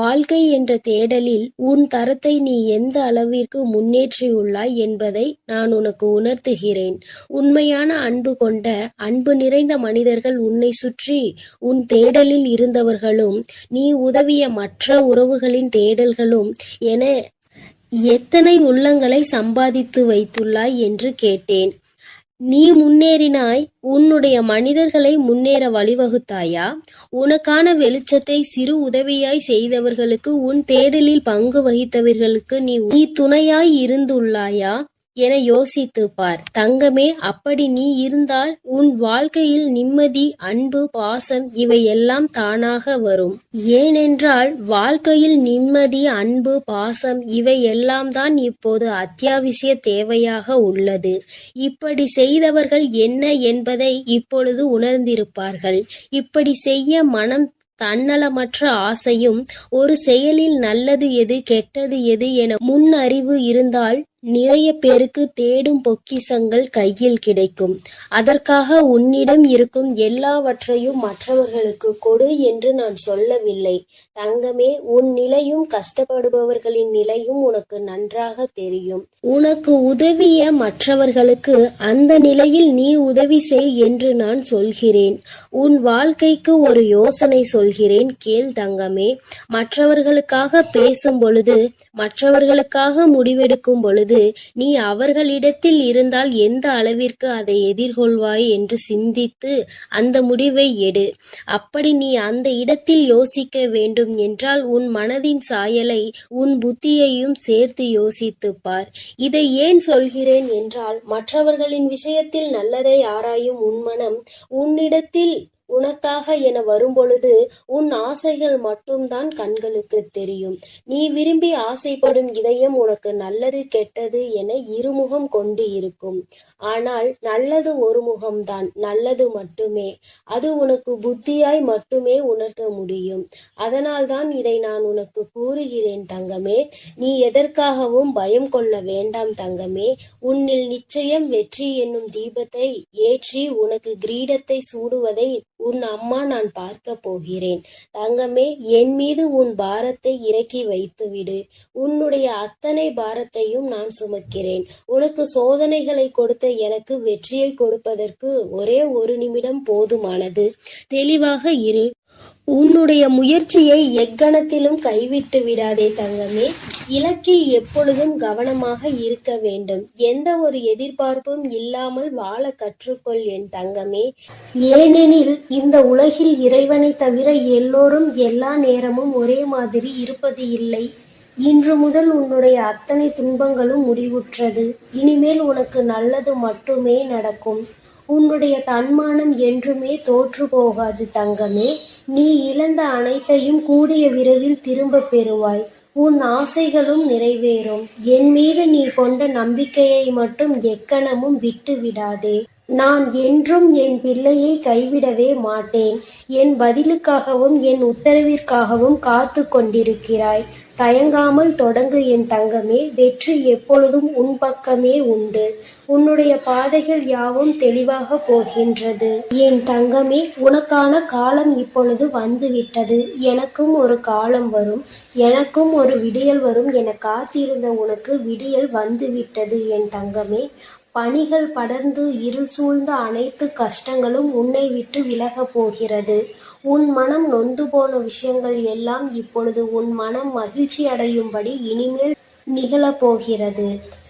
வாழ்க்கை என்ற தேடலில் உன் தரத்தை நீ எந்த அளவிற்கு முன்னேற்றியுள்ளாய் என்பதை நான் உனக்கு உணர்த்துகிறேன். உண்மையான அன்பு கொண்ட, அன்பு நிறைந்த மனிதர்கள் உன்னை சுற்றி உன் தேடலில் இருந்தவர்களும், நீ உதவிய மற்ற உறவுகளின் தேடல்களும் என எத்தனை உள்ளங்களை சம்பாதித்து வைத்துள்ளாய் என்று கேட்டேன். நீ முன்னேறினாய். உன்னுடைய மனிதர்களை முன்னேற வழிவகுத்தாயா? உனக்கான வெளிச்சத்தை சிறு உதவியாய் செய்தவர்களுக்கு, உன் தேடலில் பங்கு வகித்தவர்களுக்கு நீ துணையாய் இருந்துள்ளாயா என யோசித்து பார். தங்கமே, அப்படி நீ இருந்தால் உன் வாழ்க்கையில் நிம்மதி, அன்பு, பாசம் இவை எல்லாம் தானாக வரும். ஏனென்றால் வாழ்க்கையில் நிம்மதி, அன்பு, பாசம் இவை எல்லாம் தான் இப்போது அத்தியாவசிய தேவையாக உள்ளது. இப்படி செய்தவர்கள் என்ன என்பதை இப்பொழுது உணர்ந்திருப்பார்கள். இப்படி செய்ய மனம் தன்னலமற்ற ஆசையும், ஒரு செயலில் நல்லது எது கெட்டது எது என முன் அறிவு இருந்தால் நிறைய பேருக்கு தேடும் பொக்கிஷங்கள் கையில் கிடைக்கும். அதற்காக உன்னிடம் இருக்கும் எல்லாவற்றையும் மற்றவர்களுக்கு கொடு என்று நான் சொல்லவில்லை. தங்கமே, உன் நிலையும் கஷ்டப்படுபவர்களின் நிலையும் உனக்கு நன்றாக தெரியும். உனக்கு உதவிய மற்றவர்களுக்கு அந்த நிலையில் நீ உதவி செய் என்று நான் சொல்கிறேன். உன் வாழ்க்கைக்கு ஒரு யோசனை சொல்கிறேன், கேள் தங்கமே. மற்றவர்களுக்காக பேசும் பொழுது, மற்றவர்களுக்காக முடிவெடுக்கும் பொழுது நீ அவர்களிடத்தில் இருந்தால் எந்த அளவிற்கு அதை எதிர்கொள்வாய் என்று சிந்தித்து அந்த முடிவை எடு. அப்படி நீ அந்த இடத்தில் யோசிக்க வேண்டும் என்றால் உன் மனதின் சாயலை, உன் புத்தியையும் சேர்த்து யோசித்துப் பார். இதை ஏன் சொல்கிறேன் என்றால், மற்றவர்களின் விஷயத்தில் நல்லதை ஆராயும் உன் மனம் உன்னிடத்தில் உனக்காக என வரும்பொழுது உன் ஆசைகள் மட்டும்தான் கண்களுக்கு தெரியும். நீ விரும்பி ஆசைப்படும் இதயம் உனக்கு நல்லது கெட்டது என இருமுகம் கொண்டு இருக்கும். ஆனால் நல்லது ஒரு முகம்தான், நல்லது மட்டுமே. அது உனக்கு புத்தியாய் மட்டுமே உணர்த்த முடியும். அதனால்தான் இதை நான் உனக்கு கூறுகிறேன் தங்கமே. நீ எதற்காகவும் பயம் கொள்ள வேண்டாம் தங்கமே. உன்னில் நிச்சயம் வெற்றி என்னும் தீபத்தை ஏற்றி உனக்கு கிரீடத்தை சூடுவதை உன் அம்மா நான் பார்க்க போகிறேன். தங்கமே, என் மீது உன் பாரத்தை இறக்கி வைத்துவிடு. உன்னுடைய அத்தனை பாரத்தையும் நான் சுமக்கிறேன். உனக்கு சோதனைகளை கொடுத்த எனக்கு வெற்றியை கொடுப்பதற்கு ஒரே ஒரு நிமிடம் போதுமானது. தெளிவாக இரு. உன்னுடைய முயற்சியை எக்கணத்திலும் கைவிட்டு விடாதே தங்கமே. இலக்கில் எப்பொழுதும் கவனமாக இருக்க வேண்டும். எந்த ஒரு எதிர்பார்ப்பும் இல்லாமல் வாழ கற்றுக்கொள் என் தங்கமே. ஏனெனில் இந்த உலகில் இறைவனை தவிர எல்லோரும் எல்லா நேரமும் ஒரே மாதிரி இருப்பது இல்லை. இன்று முதல் உன்னுடைய அத்தனை துன்பங்களும் முடிவுற்றது. இனிமேல் உனக்கு நல்லது மட்டுமே நடக்கும். உன்னுடைய தன்மானம் என்றுமே தோற்று போகாது தங்கமே. நீ இழந்த அனைத்தையும் கூடிய விரைவில் திரும்ப பெறுவாய். உன் ஆசைகளும் நிறைவேறும். என் மீது நீ கொண்ட நம்பிக்கையை மட்டும் எக்கணமும் விட்டு விடாதே. நான் என்றும் என் பிள்ளையை கைவிடவே மாட்டேன். என் பதிலுக்காகவும் என் உத்தரவிற்காகவும் காத்து கொண்டிருக்கிறாய். தயங்காமல் தொடங்கு என் தங்கமே. வெற்றி எப்பொழுதும் உன் பக்கமே உண்டு. உன்னுடைய பாதைகள் யாவும் தெளிவாக போகின்றது என் தங்கமே. உனக்கான காலம் இப்பொழுது வந்துவிட்டது. எனக்கும் ஒரு காலம் வரும், எனக்கும் ஒரு விடியல் வரும் என காத்திருந்த உனக்கு விடியல் வந்துவிட்டது என் தங்கமே. பனிகள் படர்ந்து இருள் சூழ்ந்த அனைத்து கஷ்டங்களும் உன்னை விட்டு விலகப் போகிறது. உன் மனம் நொந்து போன விஷயங்கள் எல்லாம் இப்பொழுது உன் மனம் மகிழ்ச்சி அடையும்படி இனிமேல் நிகழப்போகிறது.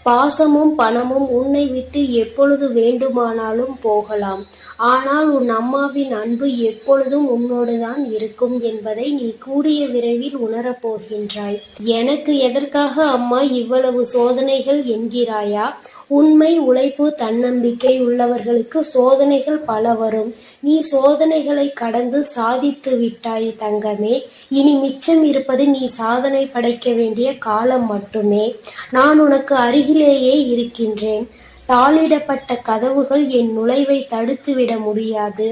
பாசமும் பணமும் உன்னை விட்டு எப்பொழுது வேண்டுமானாலும் போகலாம். ஆனால் உன் அம்மாவின் அன்பு எப்பொழுதும் உன்னோடுதான் இருக்கும் என்பதை நீ கூடிய விரைவில் உணரப்போகின்றாய். எனக்கு எதற்காக அம்மா இவ்வளவு சோதனைகள் என்கிறாயா? உண்மை, உழைப்பு, தன்னம்பிக்கை உள்ளவர்களுக்கு சோதனைகள் பல வரும். நீ சோதனைகளை கடந்து சாதித்து விட்டாய் தங்கமே. இனி மிச்சம் இருப்பது நீ சாதனை படைக்க வேண்டிய காலம் மட்டுமே. நான் உனக்கு அருகிலேயே இருக்கின்றேன். தாளிடப்பட்ட கதவுகள் என் நுழைவை தடுத்துவிட முடியாது.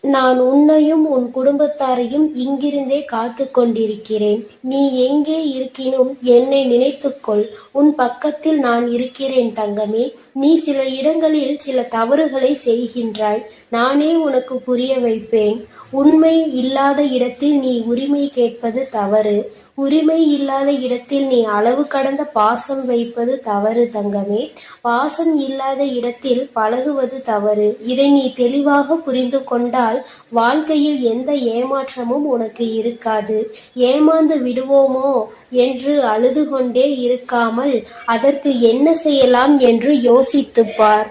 நான் உன்னையும் உன் குடும்பத்தாரையும் இங்கிருந்தே காத்து கொண்டிருக்கிறேன். நீ எங்கே இருக்கினும் என்னை நினைத்துக்கொள். உன் பக்கத்தில் நான் இருக்கிறேன் தங்கமே. நீ சில இடங்களில் சில தவறுகளை செய்கின்றாய். நானே உனக்கு புரிய வைப்பேன். உண்மை இல்லாத இடத்தில் நீ உரிமை கேட்பது தவறு. உரிமை இல்லாத இடத்தில் நீ அளவு கடந்த பாசம் வைப்பது தவறு தங்கமே. பாசம் இல்லாத இடத்தில் பழகுவது தவறு. இதை நீ தெளிவாக புரிந்து கொண்டால் வாழ்க்கையில் எந்த ஏமாற்றமும் உனக்கு இருக்காது. ஏமாந்து விடுவோமோ என்று அழுது கொண்டே இருக்காமல் அதற்கு என்ன செய்யலாம் என்று யோசித்துப் பார்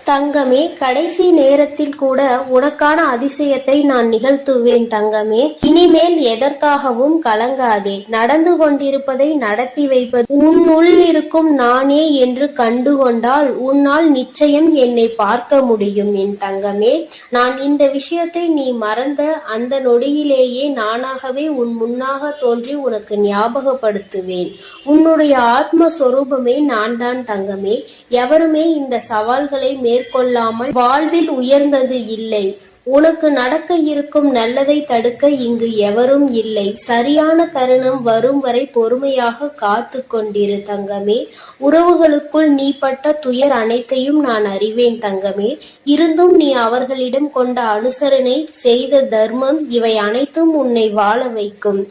தங்கமே. கடைசி நேரத்தில் கூட உனக்கான அதிசயத்தை நான் நிகழ்த்துவேன் தங்கமே. இனிமேல் எதற்காகவும் கலங்காதே. நடந்து கொண்டிருப்பதை நடத்தி வைப்பது உன்னுள் இருக்கும் நானே என்று கண்டுகொண்டால் உன்னால் நிச்சயம் என்னை பார்க்க முடியும் என் தங்கமே. நான் இந்த விஷயத்தை நீ மறந்த அந்த நொடியிலேயே நானாகவே உன் முன்னாக தோன்றி உனக்கு ஞாபகப்படுத்துவேன். உன்னுடைய ஆத்மஸ்வரூபமே நான் தான் தங்கமே. எவருமே இந்த சவால்களை மேற்கொள்ளாமல் வாழ்வில் உயர்ந்தது இல்லை. உனக்கு நடக்க இருக்கும் நல்லதை தடுக்க இங்கு எவரும் இல்லை. சரியான தருணம் வரும் வரை பொறுமையாக காத்து கொண்டிரு தங்கமே. உறவுகளுக்குள் நீ பட்ட துயர் அனைத்தையும் நான் அறிவேன் தங்கமே. இருந்தும் நீ அவர்களிடம் கொண்ட அனுசரணை, செய்த தர்மம், இவை அனைத்தும் உன்னை வாழ வைக்கும்.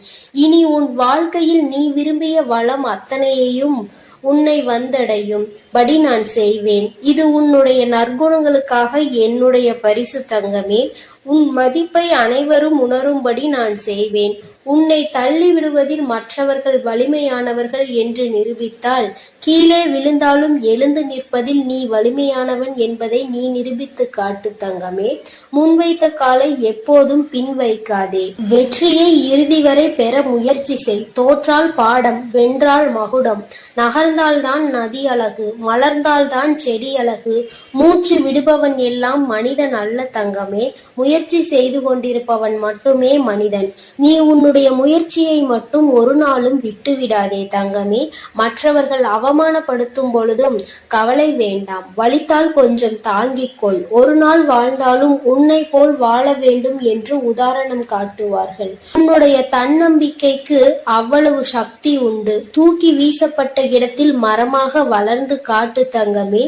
இனி உன் வாழ்க்கையில் நீ விரும்பிய வளம் அத்தனையையும் உன்னை வந்தடையும் படி நான் செய்வேன். இது உன்னுடைய நற்குணங்களுக்காக என்னுடைய பரிசு தங்கமே. உன் மதிப்பை அனைவரும் உணரும்படி நான் செய்வேன். உன்னை தள்ளி விடுவதில் மற்றவர்கள் வலிமையானவர்கள் என்று நிரூபித்தால், கீழே விழுந்தாலும் எழுந்து நிற்பதில் நீ வலிமையானவன் என்பதை நீ நிரூபித்து காட்டு தங்கமே. முன்வைத்த காலை எப்போதும் பின் வைக்காதே. வெற்றியை இறுதி வரை பெற முயற்சி செய். தோற்றால் பாடம், வென்றால் மகுடம். நகர்ந்தால்தான் நதி அழகு, மலர்ந்தால்தான் செடி அழகு. மூச்சு விடுபவன் எல்லாம் மனிதன் அல்ல தங்கமே. முயற்சி செய்து கொண்டிருப்பவன் மட்டுமே மனிதன். நீ உன்னுடைய முயற்சியை மட்டும் ஒரு நாளும் விட்டுவிடாதே தங்கமே. மற்றவர்கள் அவமானப்படுத்தும் பொழுதும் கவலை வேண்டாம். வலித்தால் கொஞ்சம் தாங்கிக் கொள். ஒரு நாள் வாழ்ந்தாலும் உன்னை போல் வாழ வேண்டும் என்று உதாரணம் காட்டுவார்கள். உன்னுடைய தன்னம்பிக்கைக்கு அவ்வளவு சக்தி உண்டு. தூக்கி வீசப்பட்ட இடத்தில் மரமாக வளர்ந்து காட்டு தங்கமே.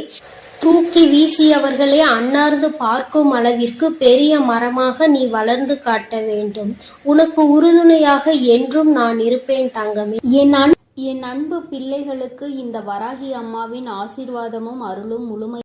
தூக்கி வீசியவர்களே அன்னார்ந்து பார்க்கும் அளவிற்கு பெரிய மரமாக நீ வளர்ந்து காட்ட வேண்டும். உனக்கு உறுதுணையாக என்றும் நான் இருப்பேன் தங்கமே. என் அன்பு பிள்ளைகளுக்கு இந்த வராகி அம்மாவின் ஆசீர்வாதமும் அருளும் முழுமை